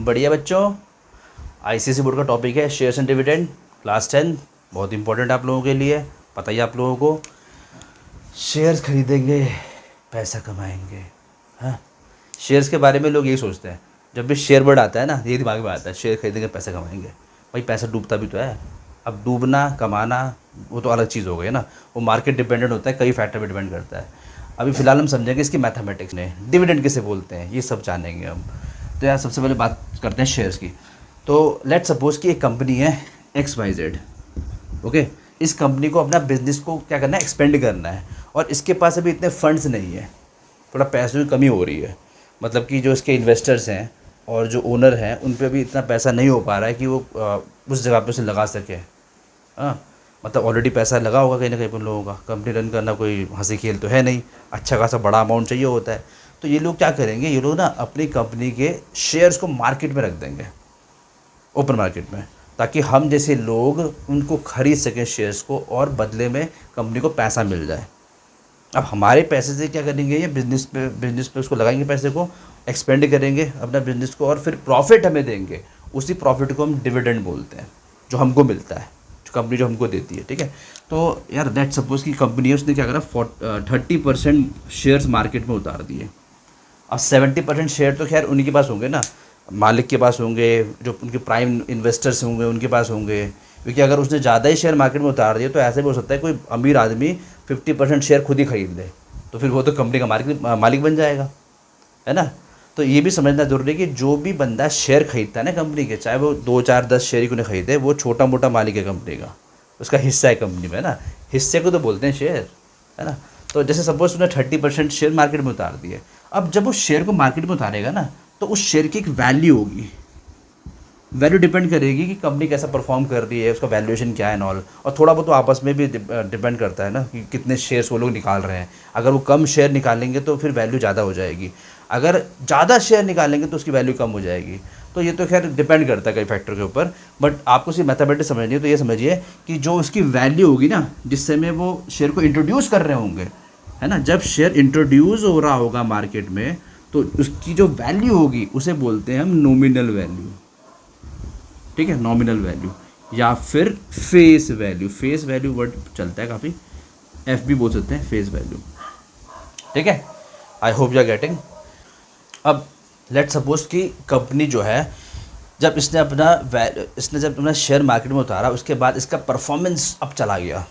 बढ़िया बच्चों। ICSE board का टॉपिक है शेयर्स एंड डिविडेंड, क्लास 10। बहुत इंपॉर्टेंट आप लोगों के लिए। पता ही आप लोगों को, शेयर्स खरीदेंगे पैसा कमाएंगे। हाँ, शेयर्स के बारे में लोग यही सोचते हैं, जब भी शेयर वर्ड आता है ना ये दिमाग में आता है शेयर खरीदेंगे पैसा कमाएंगे। भाई पैसा डूबता भी तो है। अब डूबना कमाना वो तो अलग चीज़ हो गई ना, वो मार्केट डिपेंडेंट होता है, कई फैक्टर पे डिपेंड करता है। अभी फ़िलहाल हम समझेंगे इसकी मैथमेटिक्स में, डिविडेंड किसे बोलते हैं ये सब जानेंगे हम। तो यार सबसे पहले बात करते हैं शेयर्स की। तो लेट सपोज़ कि एक कंपनी है XYZ। ओके, इस कंपनी को अपना बिजनेस को क्या करना है, एक्सपेंड करना है, और इसके पास अभी इतने फंड्स नहीं है, थोड़ा पैसों की कमी हो रही है। मतलब कि जो इसके इन्वेस्टर्स हैं और जो ओनर हैं उन पे भी इतना पैसा नहीं हो पा रहा है कि वो उस जगह पे उसे लगा सके। हाँ, मतलब ऑलरेडी पैसा लगा होगा कहीं ना कहीं उन लोगों का। कंपनी रन करना कोई हंसी खेल तो है नहीं, अच्छा खासा बड़ा अमाउंट चाहिए होता है। तो ये लोग क्या करेंगे, ये लोग ना अपनी कंपनी के शेयर्स को मार्केट में रख देंगे, ओपन मार्केट में, ताकि हम जैसे लोग उनको खरीद सकें शेयर्स को, और बदले में कंपनी को पैसा मिल जाए। अब हमारे पैसे से क्या करेंगे, ये बिजनेस पे उसको लगाएंगे, पैसे को एक्सपेंड करेंगे अपना बिजनेस को, और फिर प्रॉफिट हमें देंगे। उसी प्रॉफिट को हम डिविडेंड बोलते हैं, जो हमको मिलता है, जो कंपनी जो हमको देती है। ठीक है, तो यार लेट्स सपोज की कंपनी है, उसने क्या करा, 30% शेयर्स मार्केट में उतार दिए। अब 70% शेयर तो खैर उन्हीं के पास होंगे ना, मालिक के पास होंगे, जो उनके प्राइम इन्वेस्टर्स होंगे उनके पास होंगे। क्योंकि अगर उसने ज़्यादा ही शेयर मार्केट में उतार दिए तो ऐसे भी हो सकता है कोई अमीर आदमी 50% शेयर खुद ही खरीद ले, तो फिर वो तो कंपनी का मालिक बन जाएगा, है ना। तो ये भी समझना जरूरी है कि जो भी बंदा शेयर खरीदता है ना कंपनी के, चाहे वो 2 4 10 शेयर ही क्यों नहीं खरीदे, वो छोटा मोटा मालिक है कंपनी का, उसका हिस्सा है कंपनी में, है ना। हिस्से को तो बोलते हैं शेयर, है ना। तो जैसे सपोज उसने 30% शेयर मार्केट में उतार दिए। अब जब वो शेयर को मार्केट में उतारेगा ना, तो उस शेयर की एक वैल्यू होगी। वैल्यू डिपेंड करेगी कि कंपनी कैसा परफॉर्म कर रही है, उसका वैल्यूएशन क्या है ऑल, और थोड़ा बहुत तो आपस में भी डिपेंड करता है ना कि कितने शेयर्स वो लोग निकाल रहे हैं। अगर वो कम शेयर निकालेंगे तो फिर वैल्यू ज़्यादा हो जाएगी, अगर ज़्यादा शेयर निकालेंगे तो उसकी वैल्यू कम हो जाएगी। तो ये तो खैर डिपेंड करता है कई फैक्टर के ऊपर, बट आपको सिर्फ मैथमेटिक्स समझनी है। तो ये समझिए कि जो उसकी वैल्यू होगी ना, जिस समय वो शेयर को इंट्रोड्यूस कर रहे होंगे, है ना, जब शेयर इंट्रोड्यूस हो रहा होगा मार्केट में, तो उसकी जो वैल्यू होगी उसे बोलते हैं हम नॉमिनल वैल्यू। ठीक है, नॉमिनल वैल्यू या फिर face value. Face value word चलता है काफ़ी, एफ भी बोल सकते हैं, फेस वैल्यू। ठीक है, I hope you are getting. अब लेट सपोज कि कंपनी जो है, जब इसने जब अपना शेयर मार्केट में उतारा, उसके बाद इसका परफॉर्मेंस अब चला गया,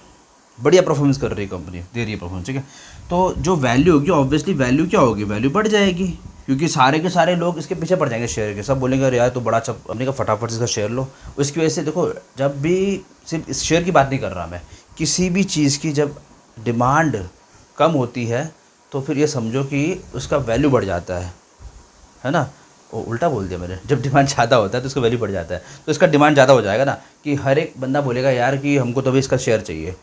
बढ़िया परफॉर्मेंस कर रही है कंपनी, दे रही है परफॉर्मेंस। ठीक है, तो जो वैल्यू होगी ऑब्वियसली वैल्यू क्या होगी, वैल्यू बढ़ जाएगी, क्योंकि सारे के सारे लोग इसके पीछे पड़ जाएंगे शेयर के। सब बोलेंगे अरे यार तो बड़ा अच्छा कंपनी का, फटाफट से इसका शेयर लो। उसकी वजह से देखो, जब भी, सिर्फ इस शेयर की बात नहीं कर रहा मैं, किसी भी चीज़ की जब डिमांड कम होती है तो फिर ये समझो कि उसका वैल्यू बढ़ जाता है ना। वो उल्टा बोल दिया मैंने, जब डिमांड ज़्यादा होता है तो उसका वैल्यू बढ़ जाता है। तो इसका डिमांड ज़्यादा हो जाएगा ना, कि हर एक बंदा बोलेगा यार कि हमको तो अभी इसका शेयर चाहिए।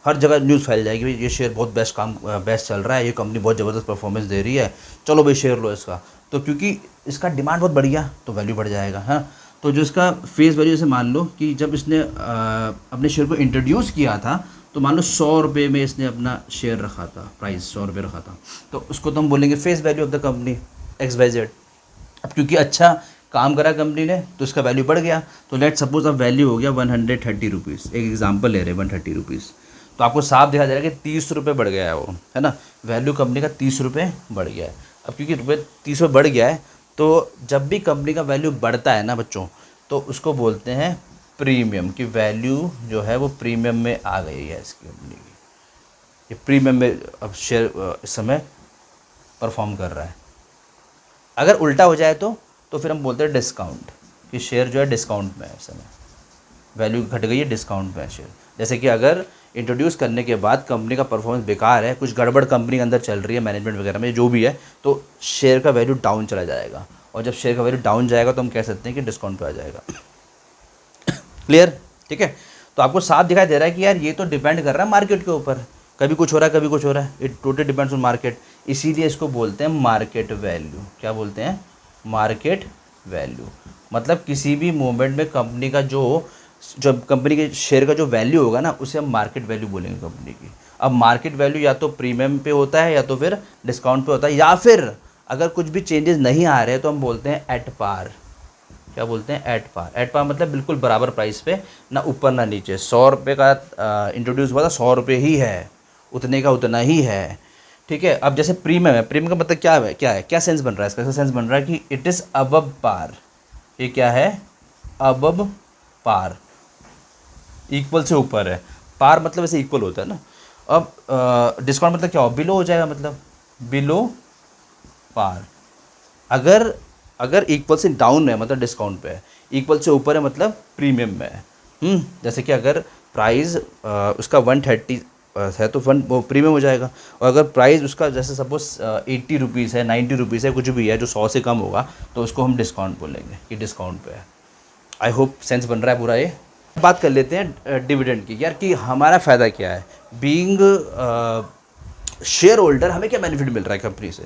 हर जगह न्यूज़ फैल जाएगी, भाई ये शेयर बहुत बेस्ट चल रहा है, ये कंपनी बहुत ज़बरदस्त परफॉर्मेंस दे रही है, चलो भाई शेयर लो इसका। तो क्योंकि इसका डिमांड बहुत बढ़ गया तो वैल्यू बढ़ जाएगा। हाँ, तो जो इसका फेस वैल्यू, जैसे मान लो कि जब इसने अपने शेयर को इंट्रोड्यूस किया था, तो मान लो 100 रुपये में इसने अपना शेयर रखा था, प्राइस 100 रुपये रखा था, तो उसको तो हम बोलेंगे face value of the company XYZ। अब क्योंकि अच्छा काम करा कंपनी ने तो इसका वैल्यू बढ़ गया। तो लेट सपोज अब वैल्यू हो गया 130 रुपीज़, एक एग्जांपल ले रहे हैं 130 रुपीज़। तो आपको साफ दिखा दे रहा है कि 30 रुपये बढ़ गया है वो, है ना। वैल्यू कंपनी का 30 रुपये बढ़ गया है। अब क्योंकि रुपये 30 रुपये बढ़ गया है, तो जब भी कंपनी का वैल्यू बढ़ता है ना बच्चों, तो उसको बोलते हैं प्रीमियम, की वैल्यू जो है वो प्रीमियम में आ गई है इसकी कंपनी की। ये प्रीमियम में अब शेयर इस समय परफॉर्म कर रहा है। अगर उल्टा हो जाए तो फिर हम बोलते हैं डिस्काउंट, कि शेयर जो है डिस्काउंट में है, इस समय वैल्यू घट गई है, डिस्काउंट में है शेयर। जैसे कि अगर इंट्रोड्यूस करने के बाद कंपनी का परफॉर्मेंस बेकार है, कुछ गड़बड़ कंपनी के अंदर चल रही है, मैनेजमेंट वगैरह में जो भी है, तो शेयर का वैल्यू डाउन चला जाएगा। और जब शेयर का वैल्यू डाउन जाएगा तो हम कह सकते हैं कि डिस्काउंट पे आ जाएगा। क्लियर? ठीक है, तो आपको साफ दिखाई दे रहा है कि यार ये तो डिपेंड कर रहा है मार्केट के ऊपर, कभी कुछ हो रहा है कभी कुछ हो रहा है, it totally depends on market. इसीलिए इसको बोलते हैं मार्केट वैल्यू। क्या बोलते हैं? Market value. मतलब किसी भी मोमेंट में कंपनी का जो कंपनी के शेयर का जो वैल्यू होगा ना, उसे हम मार्केट वैल्यू बोलेंगे कंपनी की। अब मार्केट वैल्यू या तो प्रीमियम पे होता है या तो फिर डिस्काउंट पे होता है, या फिर अगर कुछ भी चेंजेस नहीं आ रहे तो हम बोलते हैं एट पार। क्या बोलते हैं, एट पार। एट पार मतलब बिल्कुल बराबर प्राइस पे, ना ऊपर ना नीचे। 100 रुपये का इंट्रोड्यूस हुआ था, 100 रुपये ही है, उतने का उतना ही है। ठीक है। अब जैसे प्रीमियम है, प्रीमियम का मतलब क्या है, क्या सेंस बन रहा है इसका? ऐसा सेंस बन रहा है कि इट इज़ अबव पार। ये क्या है, अबव पार, इक्वल से ऊपर है। पार मतलब वैसे इक्वल होता है ना। अब डिस्काउंट मतलब क्या हो, बिलो हो जाएगा, मतलब बिलो पार। अगर अगर इक्वल से डाउन है मतलब डिस्काउंट पे है, इक्वल से ऊपर है मतलब प्रीमियम में है। जैसे कि अगर प्राइस उसका 130 है तो वन वो प्रीमियम हो जाएगा। और अगर प्राइस उसका जैसे सपोज 80 रुपीज़ है, 90 रुपीज़ है, कुछ भी है जो 100 से कम होगा, तो उसको हम डिस्काउंट बोलेंगे कि डिस्काउंट पे है। आई होप सेंस बन रहा है पूरा ये। बात कर लेते हैं डिविडेंड की, यार कि हमारा फ़ायदा क्या है बीइंग शेयर होल्डर, हमें क्या बेनिफिट मिल रहा है कंपनी से?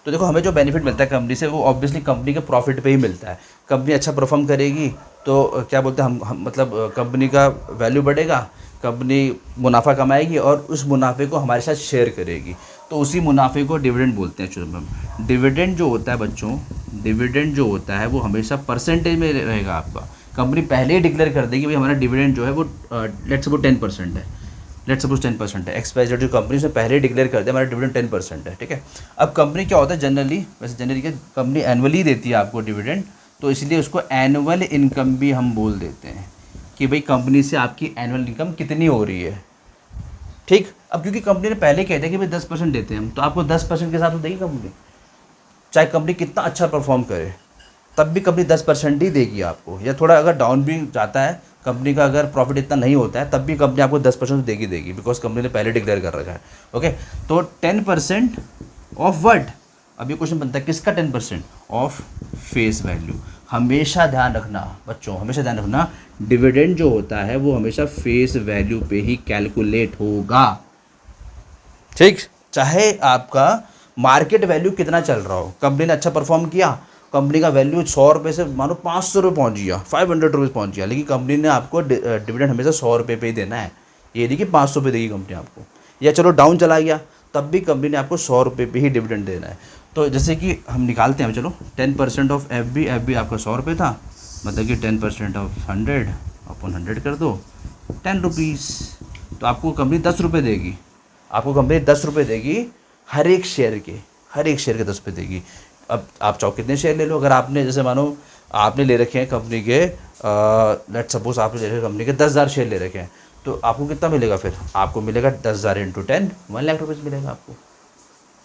तो देखो, हमें जो बेनिफिट मिलता है कंपनी से वो ऑब्वियसली कंपनी के प्रॉफिट पे ही मिलता है। कंपनी अच्छा परफॉर्म करेगी तो क्या बोलते हैं हम मतलब कंपनी का वैल्यू बढ़ेगा, कंपनी मुनाफा कमाएगी और उस मुनाफे को हमारे साथ शेयर करेगी, तो उसी मुनाफे को डिविडेंड बोलते हैं एक्चुअली में। डिविडेंड जो होता है बच्चों, डिविडेंड जो होता है वो हमेशा परसेंटेज में रहेगा आपका। कंपनी पहले ही डिक्लेयर कर देगी भाई हमारा डिविडेंड जो है वो लेट्स सपोज 10% है, लेट्स सपोज 10% है। एक्सपायर जो कंपनी से पहले ही डिक्लेयर कर दे हमारा डिविडेंड 10% है, ठीक है। अब कंपनी क्या होता है जनरली, वैसे जनरली क्या कंपनी एनुअली देती है आपको डिविडेंड, तो इसलिए उसको एनुअल इनकम भी हम बोल देते हैं कि भाई कंपनी से आपकी एनुअल इनकम कितनी हो रही है। ठीक। अब क्योंकि कंपनी ने पहले कह दिया कि भाई 10% देते हैं हम, तो आपको 10% के हिसाब से देगी कंपनी, चाहे कंपनी कितना अच्छा परफॉर्म करे तब भी कंपनी 10% ही देगी आपको। या थोड़ा अगर डाउन भी जाता है कंपनी का, अगर प्रॉफिट इतना नहीं होता है, तब भी कंपनी आपको 10% देगी देगी, बिकॉज कंपनी ने पहले डिक्लेयर कर रखा है। ओके। तो 10% ऑफ वट, अब ये क्वेश्चन बनता है किसका 10%? Of face value. हमेशा ध्यान रखना बच्चों, हमेशा ध्यान रखना, डिविडेंड जो होता है वो हमेशा फेस वैल्यू पे ही कैलकुलेट होगा। ठीक। चाहे आपका मार्केट वैल्यू कितना चल रहा हो, कंपनी ने अच्छा परफॉर्म किया, कंपनी का वैल्यू 100 रुपये से मानो 500 रुपये पहुँच गया, 500 रुपीज़ पहुँच गया, लेकिन कंपनी ने आपको डिविडेंड हमेशा 100 रुपये पे ही देना है। ये नहीं कि 500 पे देगी कंपनी आपको, या चलो डाउन चला गया तब भी कंपनी ने आपको 100 रुपये पे ही डिविडेंड देना है। तो जैसे कि हम निकालते हैं, चलो 10% ऑफ एफ बी आपका 100 रुपये था, मतलब कि 10% ऑफ 100 अपन 100 कर दो, 10 रुपीज़। तो आपको कंपनी 10 रुपये देगी, आपको कंपनी 10 रुपये देगी हर एक शेयर के, हर एक शेयर के 10 रुपये देगी। अब आप चाहो कितने शेयर ले लो, अगर आपने जैसे मानो आपने ले रखे हैं कंपनी के लेट सपोज आपने ले रखे कंपनी के 10,000 शेयर ले रखे हैं, तो आपको कितना मिलेगा फिर? आपको मिलेगा 10,000 इंटू 10, 1,00,000 रुपये मिलेगा आपको।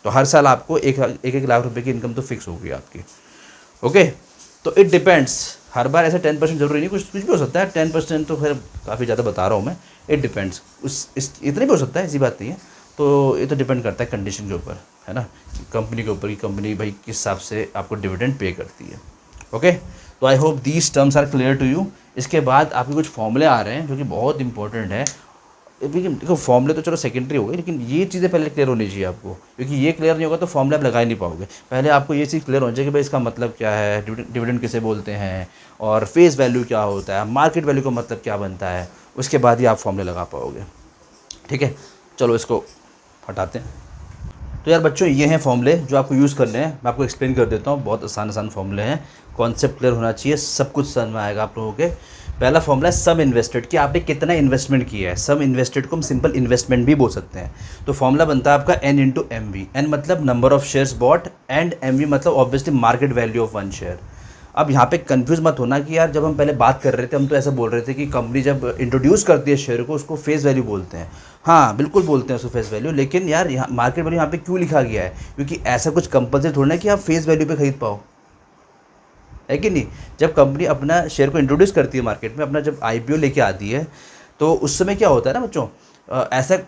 तो हर साल आपको एक लाख रुपये की इनकम तो फिक्स होगी आपकी। ओके। तो इट डिपेंड्स, हर बार ऐसे 10% जरूरी नहीं, कुछ कुछ भी हो सकता है। 10% तो फिर काफ़ी ज़्यादा बता रहा हूँ मैं। इट डिपेंड्स, इतने भी हो सकता है, ऐसी बात नहीं है। तो ये तो डिपेंड करता है कंडीशन के ऊपर, है ना, कंपनी के ऊपर कि कंपनी भाई किस हिसाब से आपको डिविडेंड पे करती है। ओके। तो I hope these terms are clear to you. इसके बाद आपके कुछ फॉर्मूले आ रहे हैं जो कि बहुत इंपॉर्टेंट है। देखो फॉर्मूले तो चलो सेकेंडरी हो गए, लेकिन ये चीज़ें पहले क्लियर होनी चाहिए आपको, क्योंकि ये क्लियर नहीं होगा तो फॉर्मूले आप लगा ही नहीं पाओगे। पहले आपको ये चीज़ क्लियर होनी चाहिए कि भाई इसका मतलब क्या है, डिविडेंड किसे बोलते हैं, और फेस वैल्यू क्या होता है, मार्केट वैल्यू का मतलब क्या बनता है, उसके बाद ही आप फॉर्मूले लगा पाओगे। ठीक है। चलो इसको हटाते हैं। तो यार बच्चों, ये हैं फॉर्मूले जो आपको यूज़ करने हैं। मैं आपको एक्सप्लेन कर देता हूँ, बहुत आसान आसान फॉर्मूले हैं, कॉन्सेप्ट क्लियर होना चाहिए, सब कुछ समझ में आएगा आप लोगों के। पहला फॉर्मूला है सम इन्वेस्टेड, कि आपने कितना इन्वेस्टमेंट किया है। सम इन्वेस्टेड को हम सिंपल इन्वेस्टमेंट भी बोल सकते हैं। तो फॉर्मूला बनता है आपका N into M V. N मतलब number of shares bought, and M V मतलब obviously market value of one share. अब यहाँ पे कंफ्यूज मत होना कि यार जब हम पहले बात कर रहे थे हम तो ऐसा बोल रहे थे कि कंपनी जब इंट्रोड्यूस करती है शेयर को उसको फेस वैल्यू बोलते हैं। हाँ बिल्कुल बोलते हैं उसको फेस वैल्यू, लेकिन यार यहाँ मार्केट वैल्यू यहाँ पे क्यों लिखा गया है? क्योंकि ऐसा कुछ कंपलसरी थोड़ा ना कि आप फेस वैल्यू पे खरीद पाओ, है कि नहीं। जब कंपनी अपना शेयर को इंट्रोड्यूस करती है मार्केट में, अपना जब आईपीओ लेके आती है, तो उस समय क्या होता है ना बच्चों, ऐसा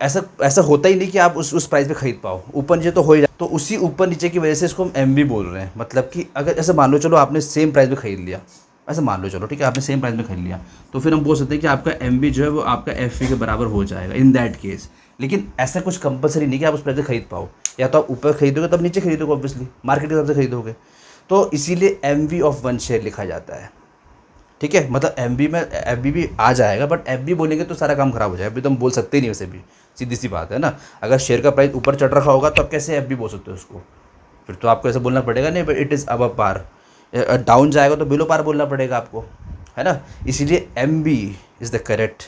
ऐसा ऐसा होता ही नहीं कि आप उस प्राइस पे खरीद पाओ, ऊपर नीचे तो हो ही जाए। तो उसी ऊपर नीचे की वजह से इसको हम एम बोल रहे हैं। मतलब कि अगर ऐसे मान लो चलो आपने सेम प्राइस पे खरीद लिया, ऐसे मान लो चलो ठीक है, आपने सेम प्राइस में खरीद लिया, तो फिर हम बोल सकते हैं कि आपका एम जो है वो आपका एफ के बराबर हो जाएगा इन दैट केस। लेकिन ऐसा कुछ कंपलसरी नहीं कि आप उस प्राइस पे खरीद पाओ, या तो आप ऊपर खरीदोगे तब नीचे खरीदोगे, ऑब्वियसली मार्केट के हिसाब से खरीदोगे। तो इसीलिए एम ऑफ वन शेयर लिखा जाता है। ठीक है। मतलब एम में एफ भी आ जाएगा, बट एफ बोलेंगे तो सारा काम खराब हो जाएगा, अभी तो हम बोल सकते ही नहीं वैसे भी, सीधी सी बात है ना। अगर शेयर का प्राइस ऊपर चढ़ रखा होगा तो आप कैसे एफ बोल सकते हो उसको? फिर तो आपको ऐसा बोलना पड़ेगा नहीं बट इट इज़ अब पार, डाउन जाएगा तो बिलो पार बोलना पड़ेगा आपको, है ना। इसीलिए M B is the correct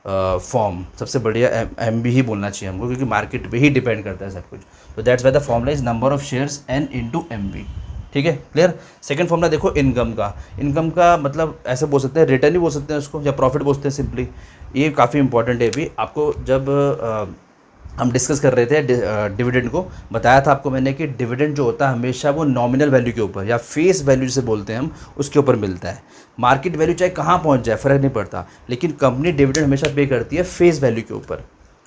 form, सबसे बढ़िया एम बी ही बोलना चाहिए हमको, क्योंकि मार्केट पे ही डिपेंड करता है सब कुछ। तो that's why the formula is number of shares N into M B. ठीक है, क्लियर। सेकंड फॉर्मूला देखो इनकम का। इनकम का मतलब ऐसे बोल सकते हैं, रिटर्न ही बोल सकते हैं उसको, या प्रॉफिट बोलते हैं सिंपली। ये काफ़ी इंपॉर्टेंट है भी। आपको जब हम डिस्कस कर रहे थे डिविडेंड को, बताया था आपको मैंने कि डिविडेंड जो होता है हमेशा वो नॉमिनल वैल्यू के ऊपर या फेस वैल्यू जिसे बोलते हैं हम, उसके ऊपर मिलता है। मार्केट वैल्यू चाहे कहाँ पहुँच जाए फ़र्क नहीं पड़ता, लेकिन कंपनी डिविडेंड हमेशा पे करती है फेस वैल्यू के ऊपर।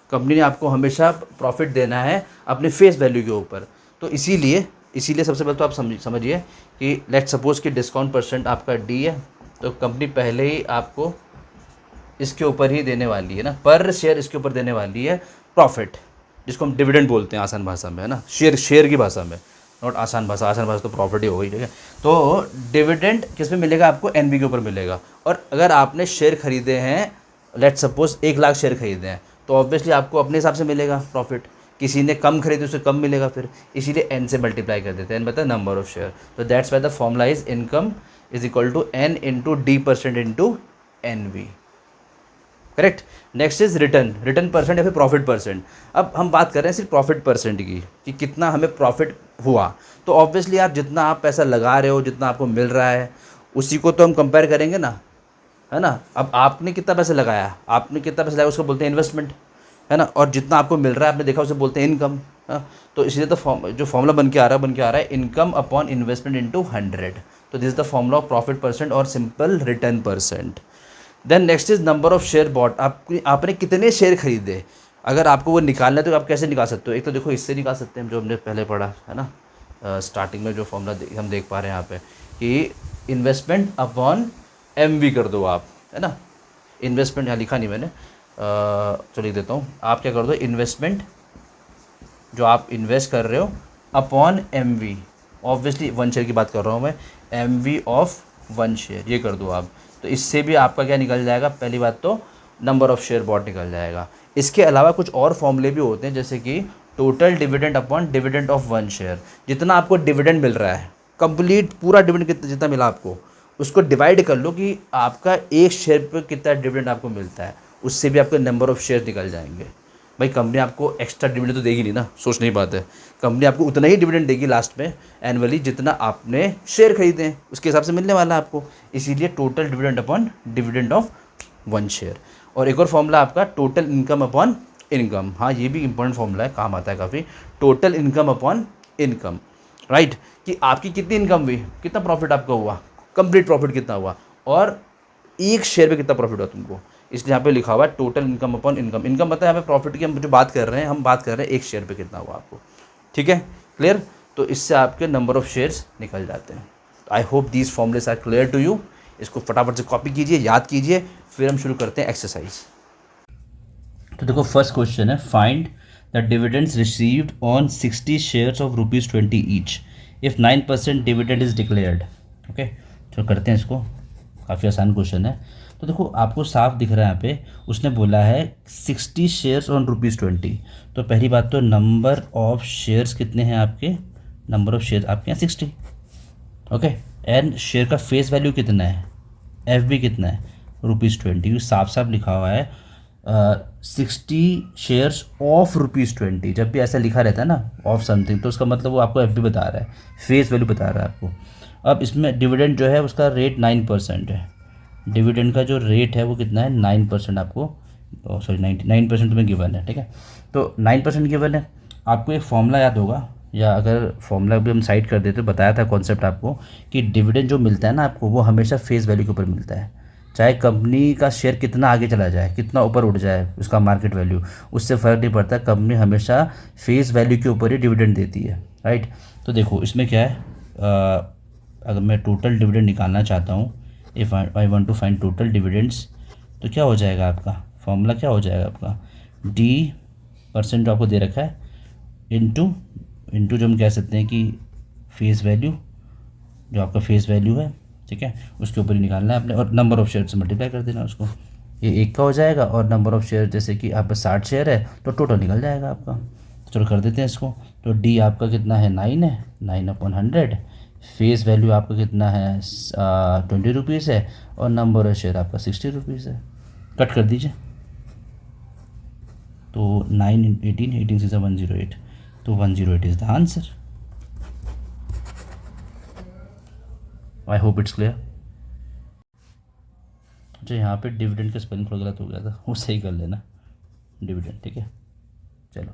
कंपनी ने आपको हमेशा प्रॉफिट देना है अपने फेस वैल्यू के ऊपर। तो इसीलिए सबसे पहले तो आप समझिए कि लेट्स सपोज कि डिस्काउंट परसेंट आपका डी है, तो कंपनी पहले ही आपको इसके ऊपर ही देने वाली है ना, पर शेयर इसके ऊपर देने वाली है प्रॉफिट, जिसको हम डिविडेंड बोलते हैं आसान भाषा में, है ना, शेयर की भाषा में, नॉट आसान भाषा तो प्रॉफिट ही हो गई, ठीक है। तो डिविडेंड किस में मिलेगा आपको, एनबी के ऊपर मिलेगा। और अगर आपने शेयर खरीदे हैं, लेट्स सपोज 1 लाख शेयर खरीदे हैं, तो ऑब्वियसली आपको अपने हिसाब से मिलेगा प्रॉफिट। किसी ने कम खरीदे उसे कम मिलेगा, फिर इसीलिए एन से मल्टीप्लाई कर देते हैं। एन बता नंबर ऑफ शेयर। तो that's why the formula is income is equal to N into D percent into N B. Correct. Next is return percent या फिर प्रॉफिट परसेंट। अब हम बात कर रहे हैं सिर्फ प्रॉफिट परसेंट की, कि कितना हमें प्रॉफिट हुआ। तो ऑब्वियसली आप जितना आप पैसा लगा रहे हो, जितना आपको मिल रहा है, उसी को तो हम कंपेयर करेंगे ना, है ना। अब आपने कितना पैसा लगाया, उसको बोलते हैं इन्वेस्टमेंट, है ना। और जितना आपको मिल रहा है आपने देखा, उसे बोलते हैं इनकम। तो इसलिए तो जो फॉर्मूला बन के आ रहा है इनकम अपॉन इन्वेस्टमेंट इंटू 100। तो this is the formula of profit percent और simple return percent. Then next is number of share bought. आपने कितने शेयर खरीदे, अगर आपको वो निकालना है तो आप कैसे निकाल सकते हो। एक तो देखो इससे निकाल सकते हैं, जो हमने पहले पढ़ा है ना, स्टार्टिंग में जो फॉर्मूला हम देख पा रहे हैं यहाँ पे, कि इन्वेस्टमेंट अपॉन एम वी कर दो आप, है ना। इन्वेस्टमेंट यहाँ लिखा नहीं मैंने, चलो लिख देता हूँ। आप क्या कर दो, इन्वेस्टमेंट जो आप इन्वेस्ट कर रहे हो upon M V, obviously 1 share की बात कर रहा हूँ मैं, एम वी ऑफ 1 शेयर, ये कर दो आप। तो इससे भी आपका क्या निकल जाएगा, पहली बात तो नंबर ऑफ़ शेयर बॉट निकल जाएगा। इसके अलावा कुछ और फॉर्मूले भी होते हैं, जैसे कि total dividend upon dividend of 1 share. जितना आपको डिविडेंड मिल रहा है, कंप्लीट पूरा डिविडेंड जितना मिला आपको, उसको डिवाइड कर लो कि आपका 1 शेयर पर कितना डिविडेंड आपको मिलता है, उससे भी आपके नंबर ऑफ़ शेयर निकल जाएंगे। भाई कंपनी आपको एक्स्ट्रा डिविडेंड तो देगी नहीं ना, सोचने की बात है। कंपनी आपको उतना ही डिविडेंड देगी लास्ट में एनुअली, जितना आपने शेयर खरीदे हैं उसके हिसाब से मिलने वाला है आपको। इसीलिए total dividend upon dividend of 1 share. और एक और फॉर्मूला आपका टोटल इनकम अपॉन इनकम। हाँ, ये भी इंपॉर्टेंट फॉर्मूला है, काम आता है काफ़ी। Total income upon income, right, कि आपकी कितनी इनकम हुई, कितना प्रॉफिट आपका हुआ, कंप्लीट प्रॉफिट कितना हुआ, और 1 शेयर पे कितना प्रॉफिट हुआ तुमको। इसलिए यहाँ पे लिखा हुआ है total income upon income. Income पता है यहाँ पे प्रॉफिट की हम जो बात कर रहे हैं, हम बात कर रहे हैं 1 शेयर पे कितना हुआ आपको, ठीक है, क्लियर। तो इससे आपके नंबर ऑफ़ शेयर्स निकल जाते हैं। I hope these formulas are clear to you. इसको फटाफट से कॉपी कीजिए, याद कीजिए, फिर हम शुरू करते हैं एक्सरसाइज। तो देखो फर्स्ट क्वेश्चन है, find the dividends received on 60 shares of ₹20 each if 9% dividend is declared. Okay, चलो करते हैं इसको, काफ़ी आसान क्वेश्चन है। तो देखो आपको साफ दिख रहा है यहाँ पे, उसने बोला है 60 शेयर्स ऑन ₹20। तो पहली बात तो नंबर ऑफ शेयर्स कितने हैं आपके, नंबर ऑफ शेयर्स आपके यहाँ 60, ओके। एंड शेयर का फेस वैल्यू कितना है, एफ बी कितना है, ₹20। साफ साफ लिखा हुआ है 60 शेयर्स ऑफ ₹20। जब भी ऐसा लिखा रहता है ना ऑफ समथिंग, तो उसका मतलब वो आपको एफ बी बता रहा है, फेस वैल्यू बता रहा है आपको। अब इसमें डिविडेंड जो है उसका रेट 9% है। डिविडेंड का जो रेट है वो कितना है, 9% आपको, सॉरी 9% तुम्हें गिवन है, ठीक है। तो 9% गिवन है। आपको एक फॉर्मूला याद होगा, या अगर फॉर्मूला भी हम साइड कर देते, बताया था कॉन्सेप्ट आपको, कि डिविडेंड जो मिलता है ना आपको, वो हमेशा फेस वैल्यू के ऊपर मिलता है। चाहे कंपनी का शेयर कितना आगे चला जाए, कितना ऊपर उठ जाए उसका मार्केट वैल्यू, उससे फ़र्क नहीं पड़ता, कंपनी हमेशा फेस वैल्यू के ऊपर ही डिविडेंड देती है, राइट। तो देखो इसमें क्या है, अगर मैं टोटल डिविडेंड निकालना चाहता हूँ, if I want to find total dividends, तो क्या हो जाएगा आपका फॉर्मूला, क्या हो जाएगा आपका, डी परसेंट जो आपको दे रखा है इंटू जो हम कह सकते हैं कि फेस वैल्यू, जो आपका फेस वैल्यू है, ठीक है, उसके ऊपर ही निकालना है आपने, और नंबर ऑफ़ शेयर से मल्टीप्लाई कर देना उसको। ये 1 का हो जाएगा, और नंबर ऑफ़ शेयर जैसे कि आपका 60 शेयर है, तो टोटल निकल जाएगा आपका। चलो कर देते हैं इसको। तो डी आपका कितना है, 9 है, 9/100 फेस वैल्यू आपका कितना है 20 रुपीज़ है और नंबर ऑफ शेयर आपका 60 रुपीज़ है। कट कर दीजिए। तो 9 18 18 से 108, तो 108 is the answer. I hope it's clear. अच्छा, यहाँ पे डिविडेंड का स्पेलिंग थोड़ा गलत हो गया था, वो सही कर लेना, डिविडेंड, ठीक है। चलो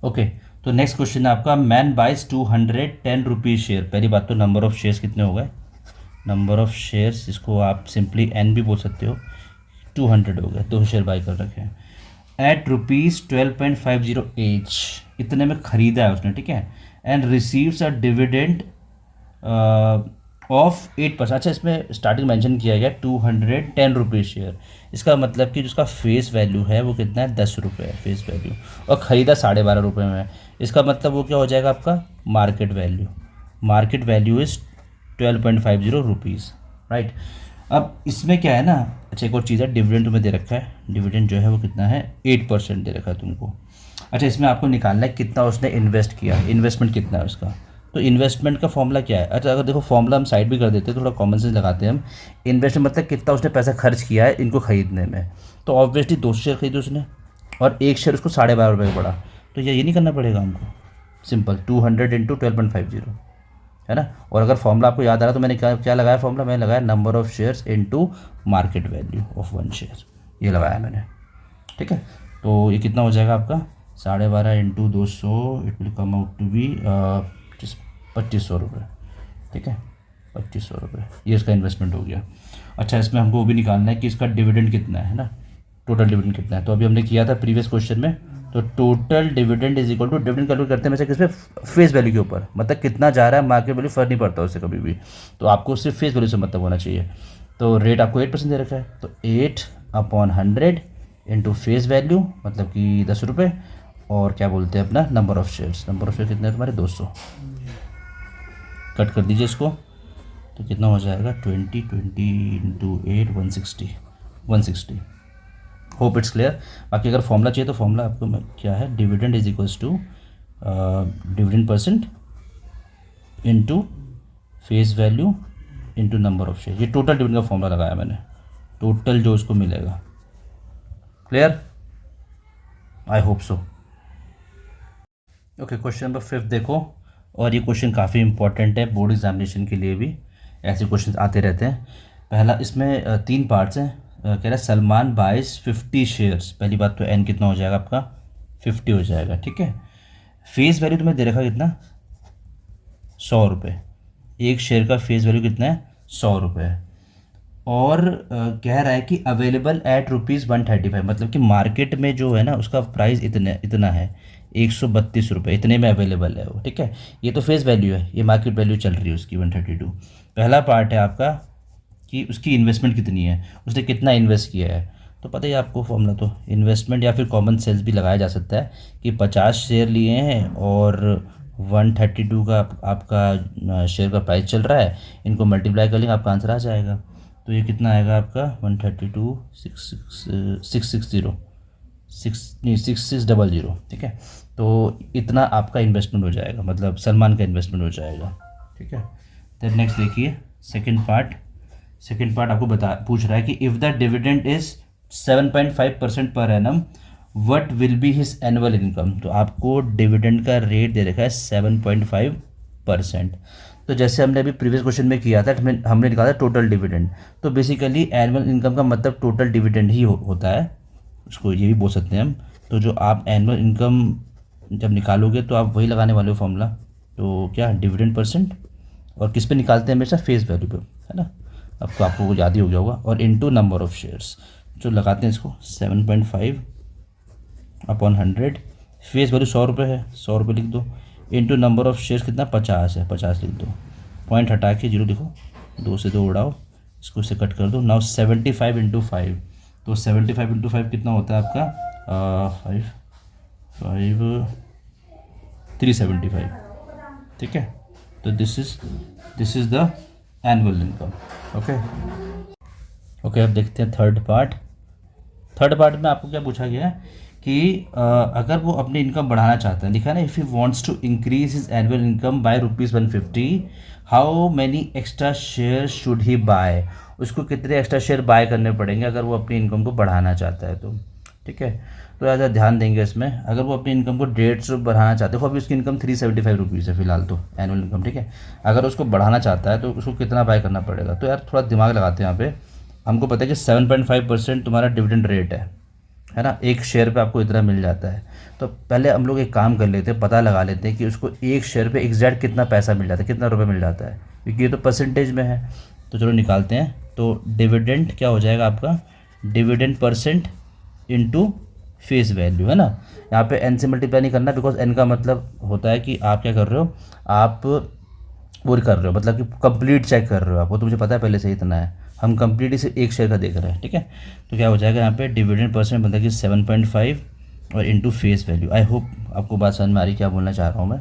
ओके, तो नेक्स्ट क्वेश्चन है आपका, मैन बाइज 210 रुपीज़ शेयर। पहली बात तो नंबर ऑफ शेयर्स कितने हो गए, नंबर ऑफ शेयर्स, इसको आप सिंपली एन भी बोल सकते हो, 200 हो गए, 2 शेयर बाई कर रखे हैं एट रुपीज़ 12.50 एच, इतने में ख़रीदा है उसने, ठीक है। And receives a dividend of 8%। अच्छा, इसमें स्टार्टिंग मेंशन किया गया 210 रुपीज़ शेयर, इसका मतलब कि जिसका फेस वैल्यू है वो कितना है, 10 रुपये है फेस वैल्यू, और ख़रीदा 12.5 रुपये में है। इसका मतलब वो क्या हो जाएगा आपका market value, market value is 12.50 rupees, right. अब इसमें क्या है ना, अच्छा एक और चीज़ है, डिविडेंड तुम्हें दे रखा है, डिविडेंड जो है वो कितना है 8% दे रखा है तुमको। अच्छा, इसमें आपको निकालना है कितना उसने इन्वेस्ट किया, इन्वेस्टमेंट कितना है उसका। तो इन्वेस्टमेंट का फॉर्मूला क्या है, अच्छा अगर देखो फॉर्मूला हम साइड भी कर देते हैं, थोड़ा कॉमन सेंस लगाते हैं हम। इन्वेस्टमेंट मतलब कितना उसने पैसा खर्च किया है इनको खरीदने में, तो ऑब्वियसली 200 शेयर खरीदे उसने और एक शेयर उसको 12.5 रुपये का पड़ा, तो ये नहीं करना पड़ेगा हमको, सिंपल 200 इंटू 12.50, है ना। और अगर फॉर्मूला आपको याद आ रहा है तो मैंने क्या लगाया फॉर्मूला, मैंने लगाया number of shares into market value of 1 share, ये लगाया मैंने, ठीक है। तो ये कितना हो जाएगा आपका 12.5 into 200, it will come out to be 2500 रुपये, ठीक है, 2500 रुपये, ये इसका इन्वेस्टमेंट हो गया। अच्छा, इसमें हमको वो भी निकालना है कि इसका डिविडेंड कितना है ना, टोटल डिविडेंड कितना है। तो अभी हमने किया था प्रीवियस क्वेश्चन में, तो total dividend is equal to, dividend calculate करते हैं वैसे किस पे, फेस वैल्यू के ऊपर, मतलब कितना जा रहा है, मार्केट वैल्यू फर्क नहीं पड़ता उससे कभी भी, तो आपको सिर्फ फेस वैल्यू से मतलब होना चाहिए। तो रेट आपको 8% दे रखा है, तो 8/100 इंटू फेस वैल्यू मतलब कि 10 रुपये, और क्या बोलते हैं अपना number of shares, number of share कितने हैं तुम्हारे 200, कट कर दीजिए इसको, तो कितना हो जाएगा 20 इंटू 8 160। Hope it's clear. बाकी अगर फॉर्मूला चाहिए तो फॉर्मूला आपको क्या है, dividend is equals to dividend percent into face value into number of share, ये टोटल डिविडेंड का फॉर्मूला लगाया मैंने, टोटल जो उसको मिलेगा। Clear, I hope so. Okay, question number 5 देखो, और ये क्वेश्चन काफ़ी इंपॉर्टेंट है बोर्ड एग्जामिनेशन के लिए भी, ऐसे क्वेश्चन आते रहते हैं। पहला इसमें 3 पार्ट्स हैं। कह रहा है सलमान बाइज 50 शेयर्स, पहली बात तो एन कितना हो जाएगा आपका 50 हो जाएगा, ठीक है। फेस वैल्यू तुम्हें दे रखा कितना 100 रुपये, एक शेयर का फेस वैल्यू कितना है 100 रुपये, और कह रहा है कि अवेलेबल एट ₹135, मतलब कि मार्केट में जो है ना उसका प्राइस इतना है 132 रुपये, इतने में अवेलेबल है वो, ठीक है। ये तो फेस वैल्यू है, ये मार्केट वैल्यू चल रही है उसकी 132। पहला पार्ट है आपका कि उसकी इन्वेस्टमेंट कितनी है, उसने कितना इन्वेस्ट किया है। तो पता ही आपको फॉर्मूला, तो इन्वेस्टमेंट या फिर कॉमन सेंस भी लगाया जा सकता है कि 50 शेयर लिए हैं और 132 का आपका शेयर का प्राइस चल रहा है, इनको मल्टीप्लाई कर लेंगे आपका आंसर आ जाएगा। तो ये कितना आएगा आपका 132 6600, ठीक है। तो इतना आपका इन्वेस्टमेंट हो जाएगा, मतलब सलमान का इन्वेस्टमेंट हो जाएगा, ठीक है। तो नेक्स्ट देखिए सेकंड पार्ट आपको पूछ रहा है कि if the dividend is 7.5% per annum what will be his annual income. तो आपको डिविडेंड का रेट दे रखा है 7.5%। तो जैसे हमने अभी प्रीवियस क्वेश्चन में किया था, हमने निकाला टोटल डिविडेंड, तो बेसिकली एनुअल इनकम का मतलब टोटल डिविडेंड ही होता है, उसको ये भी बोल सकते हैं हम। तो जो आप एनुअल इनकम जब निकालोगे तो आप वही लगाने वाले हो फॉर्मूला, तो क्या डिविडेंड परसेंट, और किस पे निकालते हैं हमेशा फेस वैल्यू पे, है ना, अब तो आपको याद ही हो गया होगा, और इनटू नंबर ऑफ शेयर्स जो लगाते हैं इसको 7.5/100, फेस वैल्यू 100 रुपये है, 100 रुपये लिख दो, इनटू नंबर ऑफ शेयर्स कितना 50 है, 50 लिख दो, पॉइंट हटा के 0 लिखो, 2 से 2 उड़ाओ, इसको से कट कर दो। नाउ 75 इंटू 5, तो 75 इंटू 5 कितना होता है आपका 375, ठीक है। तो this is the annual income. Okay, अब देखते हैं थर्ड पार्ट में आपको क्या पूछा गया है अगर वो अपनी इनकम बढ़ाना चाहता है, लिखा है ना, if he wants to increase his annual income by ₹150, how many extra share should he buy, उसको कितने एक्स्ट्रा शेयर बाय करने पड़ेंगे अगर वो अपनी इनकम को बढ़ाना चाहता है तो। ठीक है, तो ज़्यादा ध्यान देंगे इसमें। अगर वो अपनी इनकम को 150 बढ़ाना चाहते हो, अभी उसकी इनकम 375 रुपीज़ है फिलहाल तो एनुअल इनकम। ठीक है, अगर उसको बढ़ाना चाहता है तो उसको कितना बाय करना पड़ेगा, तो यार थोड़ा दिमाग लगाते हैं यहाँ पे। हमको पता है कि 7.5% तुम्हारा डिविडेंड रेट है ना, एक शेयर पे आपको इतना मिल जाता है। तो पहले हम लोग एक काम कर लेते हैं, पता लगा लेते हैं कि उसको एक शेयर पे एग्जैक्ट कितना पैसा मिल जाता है, कितना रुपए मिल जाता है, क्योंकि ये तो परसेंटेज में है। तो चलो निकालते हैं। तो डिविडेंड क्या हो जाएगा आपका, dividend percent into face value, है ना। यहाँ पे एन से मल्टीप्लाई नहीं करना, बिकॉज एन का मतलब होता है कि आप क्या कर रहे हो, आप वो कर रहे हो, मतलब कि कंप्लीट चेक कर रहे हो आप, वो तो मुझे पता है पहले से इतना है, हम कंप्लीट इसे एक शेयर का देख रहे हैं। ठीक है, तो क्या हो जाएगा यहाँ पे डिविडेंड परसेंट बनता है कि 7.5 और into face value. I hope आपको बात समझ में आ रही क्या बोलना चाह रहा हूँ मैं।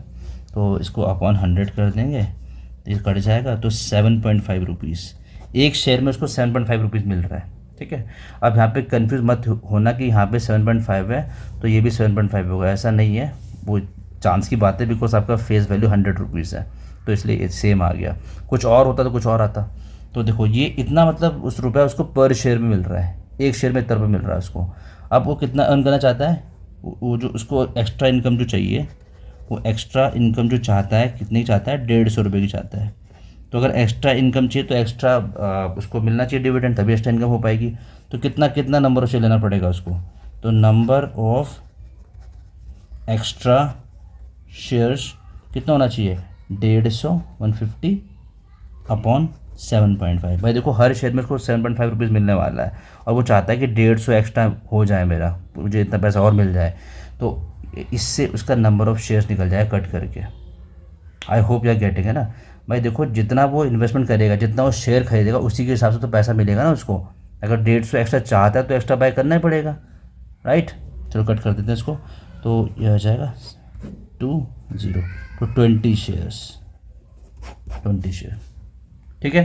तो इसको अपॉन 100 कर देंगे तो ये कट जाएगा, तो 7.5 रुपीज़ एक शेयर में उसको 7.5 रुपीज़ मिल रहा है। ठीक है, अब यहाँ पे कंफ्यूज मत होना कि यहाँ पे 7.5 है तो ये भी 7.5 होगा, ऐसा नहीं है, वो चांस की बात है, बिकॉज आपका फेस वैल्यू 100 रुपीज़ है तो इसलिए सेम आ गया। कुछ और होता तो कुछ और आता। तो देखो ये इतना मतलब उस रुपया उसको पर शेयर में मिल रहा है, एक शेयर में इतना रुपये मिल रहा है उसको। अब वो कितना अर्न करना चाहता है, वो जो उसको एक्स्ट्रा इनकम जो चाहिए, वो एक्स्ट्रा इनकम जो चाहता है कितनी चाहता है, 150 रुपये की चाहता है। तो अगर एक्स्ट्रा इनकम चाहिए तो एक्स्ट्रा उसको मिलना चाहिए डिविडेंड, तभी एक्स्ट्रा इनकम हो पाएगी। तो कितना कितना नंबर ऑफ शेयर लेना पड़ेगा उसको, तो नंबर ऑफ एक्स्ट्रा शेयर्स कितना होना चाहिए, 150 150 अपॉन 7.5। भाई देखो हर शेयर में उसको 7.5 रुपीज़ मिलने वाला है, और वो चाहता है कि 150 एक्स्ट्रा हो जाए मेरा, मुझे इतना पैसा और मिल जाए, तो इससे उसका नंबर ऑफ शेयर्स निकल जाए कट करके। I hope you are getting, है ना। भाई देखो जितना वो इन्वेस्टमेंट करेगा, जितना वो शेयर खरीदेगा, उसी के हिसाब से तो पैसा मिलेगा ना उसको। अगर 150 एक्स्ट्रा चाहता है तो एक्स्ट्रा बाय करना ही पड़ेगा, राइट। चलो कट कर देते हैं इसको, तो यह हो जाएगा 20 तो 20 शेयर। ठीक है।